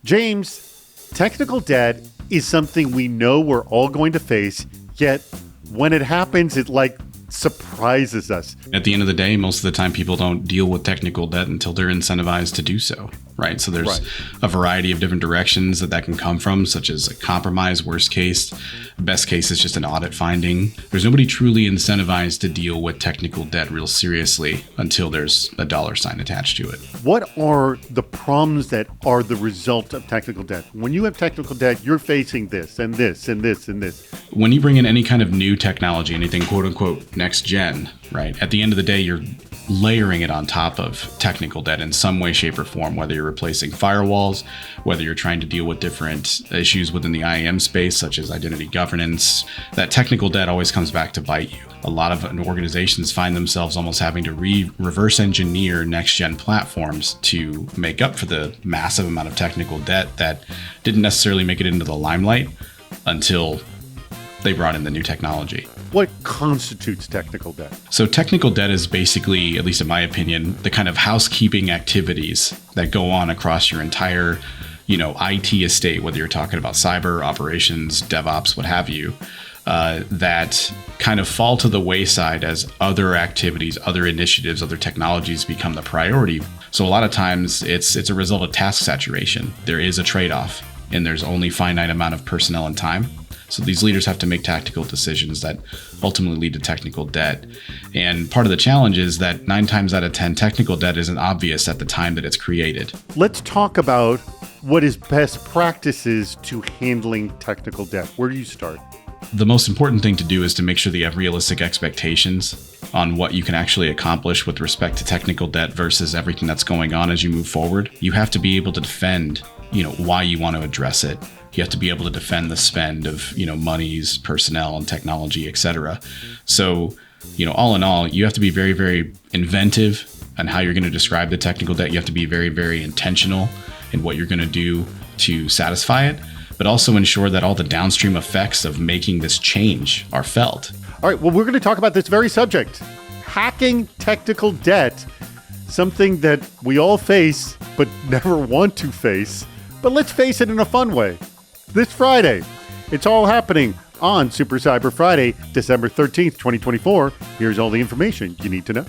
James, technical debt is something we know we're all going to face, yet when it happens, it surprises us. At the end of the day, most of the time people don't deal with technical debt until they're incentivized to do so, right? So there's a variety of different directions that can come from, such as a compromise, worst case. Best case is just an audit finding. There's nobody truly incentivized to deal with technical debt real seriously until there's a dollar sign attached to it. What are the problems that are the result of technical debt? When you have technical debt, you're facing this and this and this and this. When you bring in any kind of new technology, anything quote unquote next gen, right? At the end of the day, you're layering it on top of technical debt in some way, shape, or form, whether you're replacing firewalls, whether you're trying to deal with different issues within the IAM space, such as identity governance. That technical debt always comes back to bite you. A lot of organizations find themselves almost having to reverse engineer next-gen platforms to make up for the massive amount of technical debt that didn't necessarily make it into the limelight until they brought in the new technology. What constitutes technical debt? So technical debt is basically, at least in my opinion, the kind of housekeeping activities that go on across your entire, IT estate, whether you're talking about cyber operations, DevOps, what have you, that kind of fall to the wayside as other activities, other initiatives, other technologies become the priority. So a lot of times it's a result of task saturation. There is a trade-off, and there's only finite amount of personnel and time. So these leaders have to make tactical decisions that ultimately lead to technical debt. And part of the challenge is that 9 times out of 10, technical debt isn't obvious at the time that it's created. Let's talk about what is best practices to handling technical debt. Where do you start? The most important thing to do is to make sure that you have realistic expectations on what you can actually accomplish with respect to technical debt versus everything that's going on as you move forward. You have to be able to defend, why you want to address it. You have to be able to defend the spend of, monies, personnel, and technology, et cetera. So, all in all, you have to be very, very inventive on how you're going to describe the technical debt. You have to be very, very intentional in what you're going to do to satisfy it, but also ensure that all the downstream effects of making this change are felt. All right, well, we're going to talk about this very subject, hacking technical debt, something that we all face but never want to face. But let's face it in a fun way. This Friday, it's all happening on Super Cyber Friday, December 13th, 2024. Here's all the information you need to know.